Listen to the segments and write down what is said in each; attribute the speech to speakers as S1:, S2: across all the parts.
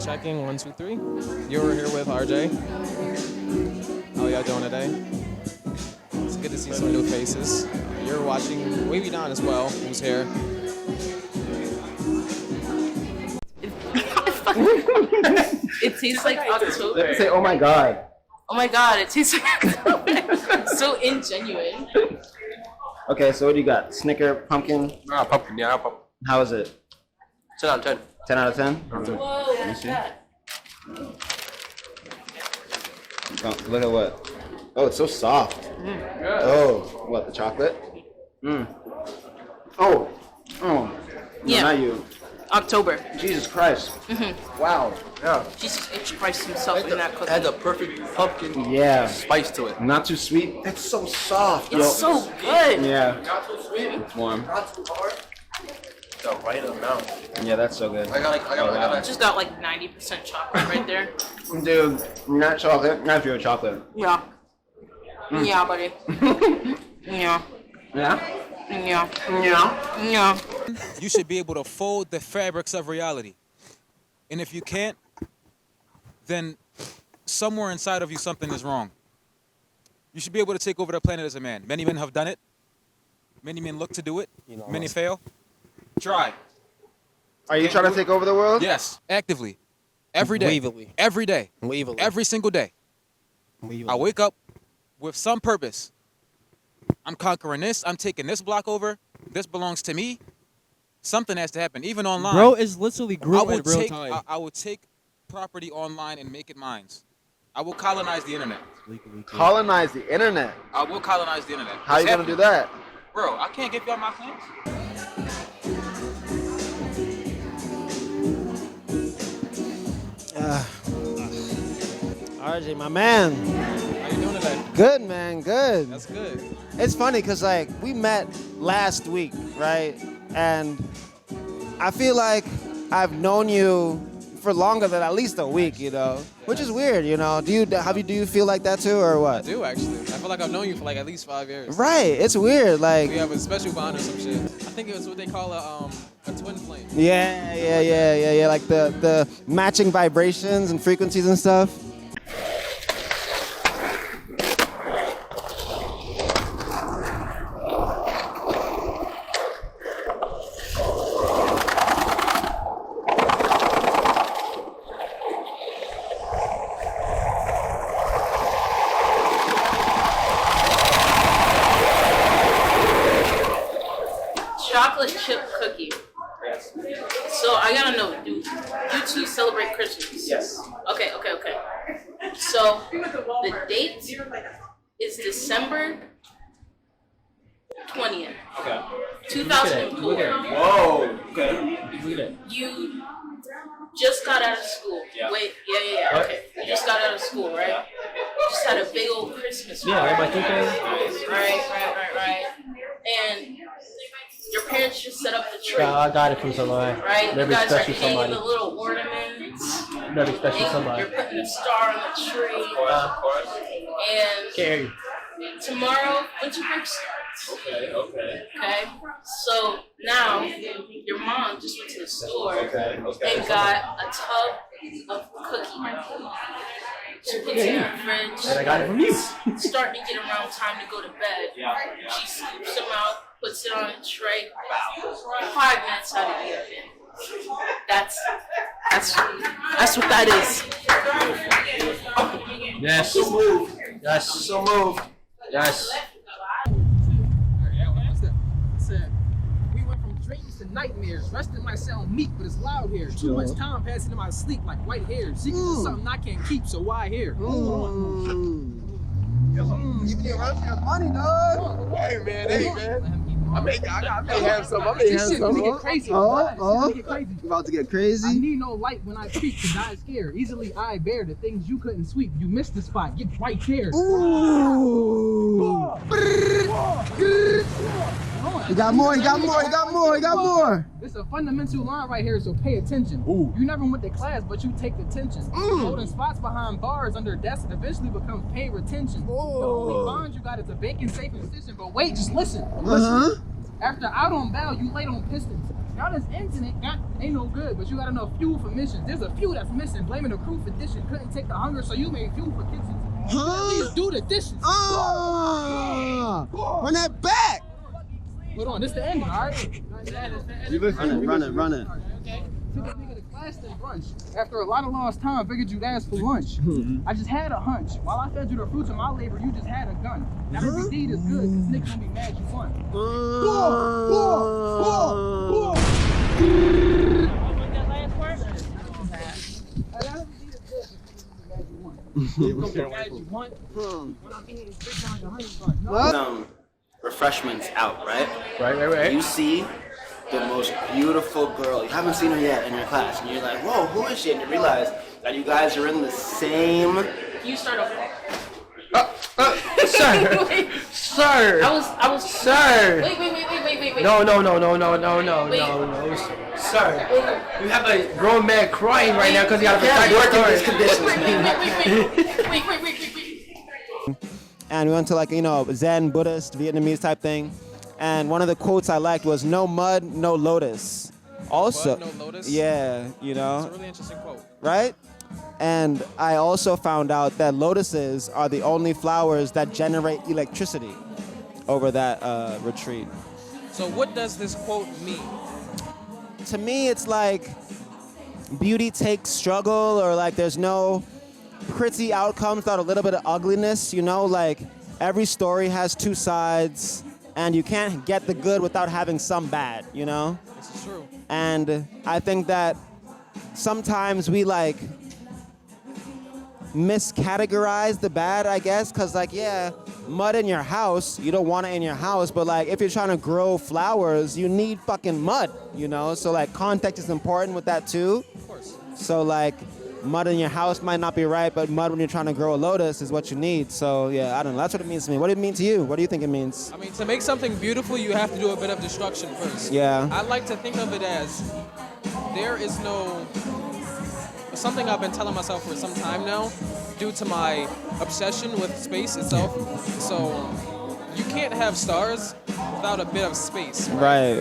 S1: Checking 1, 2, 3. You're here with RJ. How y'all doing today? It's good to see some new faces. You're watching Wavy Don as well, who's here.
S2: It tastes like October.
S3: Say, oh my god.
S2: Oh my god, it tastes like October. So ingenuine.
S3: Okay, so what do you got? Snicker, pumpkin?
S4: Pumpkin, yeah, pumpkin.
S3: How is it?
S4: 10 out of 10.
S3: 10 out of 10?
S2: Whoa, look at that.
S3: Oh, look at what? Oh, it's so soft. Oh, what, the chocolate? Oh. No,
S2: Yeah.
S3: not you.
S2: October.
S3: Jesus Christ. Wow. Yeah.
S2: Jesus H. Christ himself in that cookie.
S4: Had the perfect pumpkin spice to it.
S3: Not too sweet. That's so soft.
S2: It's so good.
S3: Yeah.
S4: Not too sweet.
S3: It's warm.
S4: Not too hard. The right amount.
S3: Yeah, that's so good.
S4: I got
S2: Just got like 90% chocolate right there.
S3: Dude, not chocolate. Not pure chocolate.
S2: Yeah. Yeah, buddy. Yeah.
S3: Yeah?
S2: Yeah.
S3: Yeah.
S2: Yeah.
S5: You should be able to fold the fabrics of reality. And if you can't, then somewhere inside of you something is wrong. You should be able to take over the planet as a man. Many men have done it. Many men look to do it. Many fail. Try.
S3: Are you trying to take over the world?
S5: Yes, actively. Every day.
S1: Wavily.
S5: Every day.
S1: Wavily.
S5: Every single day. I wake up with some purpose. I'm conquering this. I'm taking this block over. This belongs to me. Something has to happen, even online.
S1: Bro is literally grew in real time.
S5: I will take property online and make it mine. I will colonize the internet.
S3: Colonize the internet.
S5: I will colonize the internet.
S3: How are you going to do that?
S5: Bro, I can't give y'all my plans.
S6: RJ, my man.
S5: How you doing today?
S6: Good, man, good.
S5: That's good.
S6: It's funny because, like, we met last week, right? And I feel like I've known you for longer than at least a week, you know? Which is weird, you know? Do you feel like that too, or what?
S1: I do, actually. I feel like I've known you for like at least 5 years.
S6: Right, it's weird, like...
S1: We have a special bond or some shit. I think it was what they call a twin flame.
S6: Yeah, like the matching vibrations and frequencies and stuff.
S2: Chocolate chip cookie. So I gotta know, do you two celebrate Christmas?
S3: Yes.
S2: Okay. So the date is December 20th.
S3: Okay.
S2: 2004.
S3: Whoa. Okay.
S2: You just got out of school.
S3: Yeah.
S2: Wait, yeah. Okay. You just got out of school, right? Just had a big old Christmas party.
S1: Yeah, my two
S2: Right. And your parents just set up the tree.
S1: I got it from somebody.
S2: Right? You
S1: Never
S2: guys are
S1: expected
S2: hanging
S1: somebody.
S2: the little ornaments.
S1: Never expected
S2: And
S1: somebody.
S2: you're putting a star on the tree.
S4: Of course.
S2: And
S1: Carry.
S2: tomorrow, winter break starts.
S4: Okay.
S2: Okay? So now, your mom just went to the store
S4: Okay.
S2: and got a tub of cookies. She puts it in the fridge.
S1: And I got it from you.
S2: Starting to get around time to go to bed.
S4: Yeah.
S2: She scoops them out, puts it on a tray. 5 minutes out of the oven. That's what that is.
S1: Yes.
S3: So moved.
S1: Yes.
S3: So moved.
S1: Yes.
S7: We went from dreams to nightmares. Resting might sound meek, but it's loud here. Too much time passing in my sleep like white hairs. Secrets is something I can't keep, so why here?
S3: You be around for your money, dog. Hey, man. I may have some.
S7: This shit gonna get crazy. This shit gonna get crazy.
S3: You about to get
S7: I
S3: crazy?
S7: need no light when I speak, cause I scared. Easily I bear the things you couldn't sweep. You missed the spot. Get right there.
S3: Ooh. You got more.
S7: This is a fundamental line right here, so pay attention. You never went to class, but you take the tension. Holding spots behind bars under desks eventually becomes paid retention. The only bond you got is a vacant safe decision, but wait, just listen. After out on bail, you laid on pistons. Now this engine ain't no good, but you got enough fuel for missions. There's a few that's missing, blaming the crew for dishing. Couldn't take the hunger, so you made fuel for kitchens. You could at least do the dishes.
S6: Run that back.
S7: Hold on, this the ending, all right?
S6: Run it.
S7: Okay. Took a nigga to class to brunch. After a lot of lost time, figured you'd ask for lunch. I just had a hunch. While I fed you the fruits of my labor, you just had a gun. Now every deed is good, cause niggas gonna be mad you won.
S8: Refreshments out, right?
S3: Right.
S8: You see the most beautiful girl. You haven't seen her yet in your class, and you're like, whoa, who is she? And you realize that you guys are in the same.
S2: You start over.
S3: Sir.
S2: Wait.
S3: Sir.
S2: I was.
S3: Sir.
S2: Wait.
S3: No. Sir, you have a grown man crying right now because he got to
S8: Yeah, work in these conditions,
S2: Wait.
S6: And we went to like, Zen, Buddhist, Vietnamese type thing. And one of the quotes I liked was, no mud, no lotus. Also,
S1: Mud, no lotus?
S6: yeah,
S1: It's a really interesting quote.
S6: right? And I also found out that lotuses are the only flowers that generate electricity over that retreat.
S1: So what does this quote mean?
S6: To me, it's like beauty takes struggle, or like there's no pretty outcomes without a little bit of ugliness, like every story has two sides, and you can't get the good without having some bad,
S1: This is true.
S6: And I think that sometimes we like miscategorize the bad, I guess, because mud in your house, you don't want it in your house, but like if you're trying to grow flowers, you need fucking mud, so like context is important with that too.
S1: Of course.
S6: So like mud in your house might not be right, but mud when you're trying to grow a lotus is what you need. So yeah, I don't know, that's what it means to me. What do it mean to you? What do you think it means?
S1: I mean, to make something beautiful, you have to do a bit of destruction first.
S6: Yeah.
S1: I like to think of it as there is no, something I've been telling myself for some time now, due to my obsession with space itself. So you can't have stars without a bit of space.
S6: Right.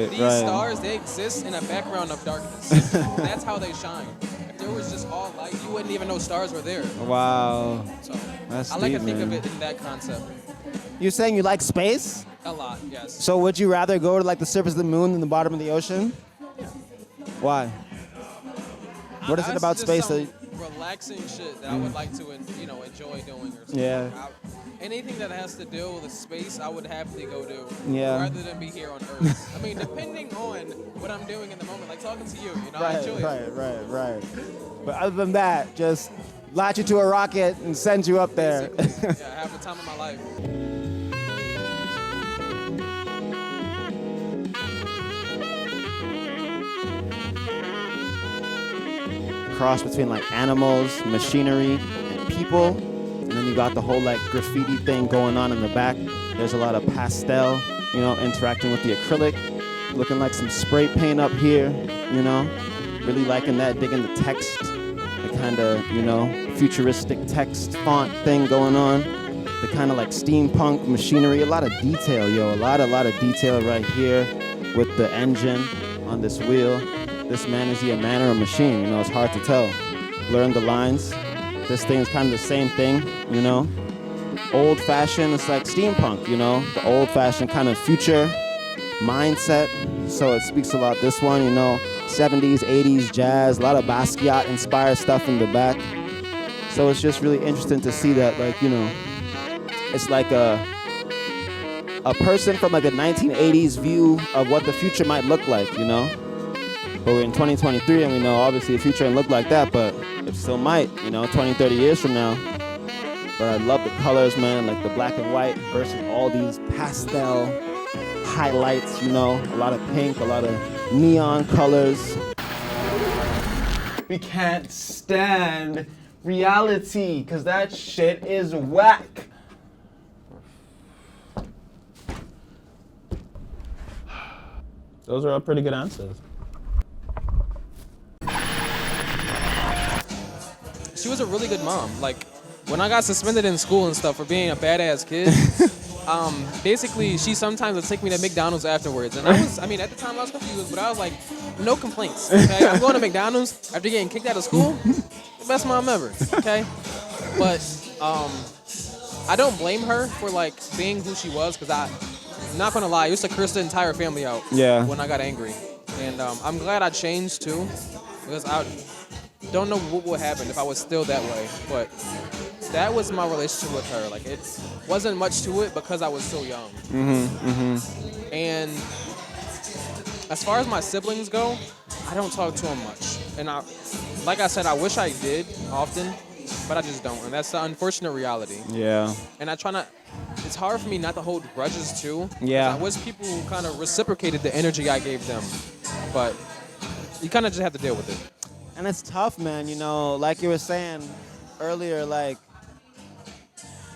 S1: These stars, they exist in a background of darkness. That's how they shine. If there was just all light, you wouldn't even know stars were there.
S6: Wow.
S1: So
S6: That's
S1: I like
S6: deep,
S1: to think
S6: man.
S1: of it in that concept.
S6: You're saying you like space?
S1: A lot, yes.
S6: So would you rather go to like the surface of the moon than the bottom of the ocean? Why? What is it
S1: That's
S6: about
S1: just
S6: space
S1: some
S6: that?
S1: relaxing shit that I would like to, enjoy doing or something.
S6: Yeah.
S1: Anything that has to deal with space, I would happily go do.
S6: Yeah.
S1: Rather than be here on Earth. I mean, depending on what I'm doing in the moment, like talking to you, I enjoy it.
S6: Right. But other than that, just latch you to a rocket and send you up there.
S1: Basically, yeah, I have the time of my life.
S6: Cross between like animals, machinery, and people. And then you got the whole like graffiti thing going on in the back. There's a lot of pastel, interacting with the acrylic. Looking like some spray paint up here, Really liking that, digging the text. The kind of, futuristic text font thing going on. The kind of like steampunk machinery. A lot of detail, A lot of detail right here with the engine on this wheel. This man, is he a man or a machine? It's hard to tell. Blurring the lines. This thing is kind of the same thing, Old fashioned, it's like steampunk, The old fashioned kind of future mindset. So it speaks a lot. This one, 70s, 80s jazz, a lot of Basquiat inspired stuff in the back. So it's just really interesting to see that, it's like a person from like a 1980s view of what the future might look like, But we're in 2023 and we know obviously the future didn't look like that, but it still might, 20, 30 years from now. But I love the colors, man, like the black and white versus all these pastel highlights, a lot of pink, a lot of neon colors.
S3: We can't stand reality because that shit is whack. Those are all pretty good answers.
S1: She was a really good mom. Like, when I got suspended in school and stuff for being a badass kid, Basically, she sometimes would take me to McDonald's afterwards, and at the time I was confused, but I was like, no complaints. Okay, I'm going to McDonald's after getting kicked out of school. The best mom ever. Okay, but I don't blame her for like being who she was, because I'm not gonna lie, I used to curse the entire family out.
S6: Yeah.
S1: When I got angry, and I'm glad I changed too, because I don't know what would happen if I was still that way, but. That was my relationship with her. Like, it wasn't much to it because I was so young. And as far as my siblings go, I don't talk to them much. And like I said, I wish I did often, but I just don't. And that's the unfortunate reality.
S6: Yeah.
S1: And I try not. It's hard for me not to hold grudges too.
S6: Yeah.
S1: I wish people kind of reciprocated the energy I gave them, but you kind of just have to deal with it.
S6: And it's tough, man. You know, like you were saying earlier, like.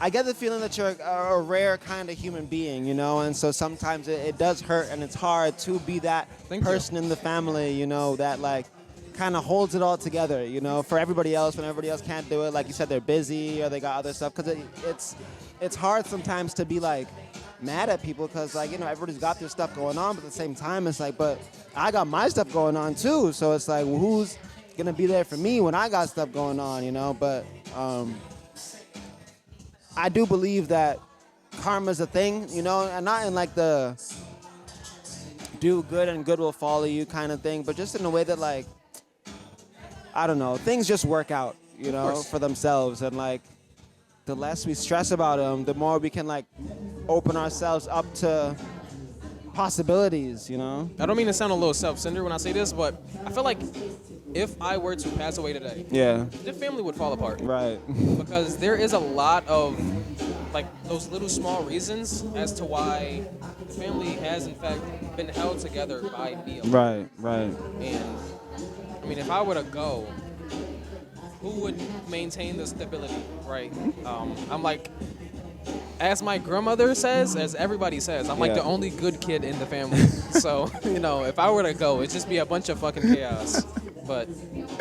S6: I get the feeling that you're a rare kind of human being, you know, and so sometimes it does hurt, and it's hard to be that person in the family, you know, that like kind of holds it all together, you know, for everybody else when everybody else can't do it. Like you said, they're busy or they got other stuff, because it's hard sometimes to be like mad at people, because like, you know, everybody's got their stuff going on, but at the same time it's like, but I got my stuff going on too, so it's like, well, who's gonna be there for me when I got stuff going on, you know? But I do believe that karma's a thing, you know, and not in like the do good and good will follow you kind of thing, but just in a way that like, I don't know, things just work out, you know, for themselves. And like, the less we stress about them, the more we can like open ourselves up to possibilities, you know?
S1: I don't mean to sound a little self-centered when I say this, but I feel like if I were to pass away today, the family would fall apart.
S6: Right.
S1: Because there is a lot of like those little small reasons as to why the family has in fact been held together by me.
S6: Right.
S1: And I mean, if I were to go, who would maintain the stability, right? I'm like, as my grandmother says, as everybody says, I'm like the only good kid in the family. So, you know, if I were to go, it'd just be a bunch of fucking chaos. But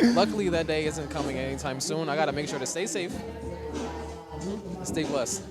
S1: luckily that day isn't coming anytime soon. I gotta make sure to stay safe. Stay blessed.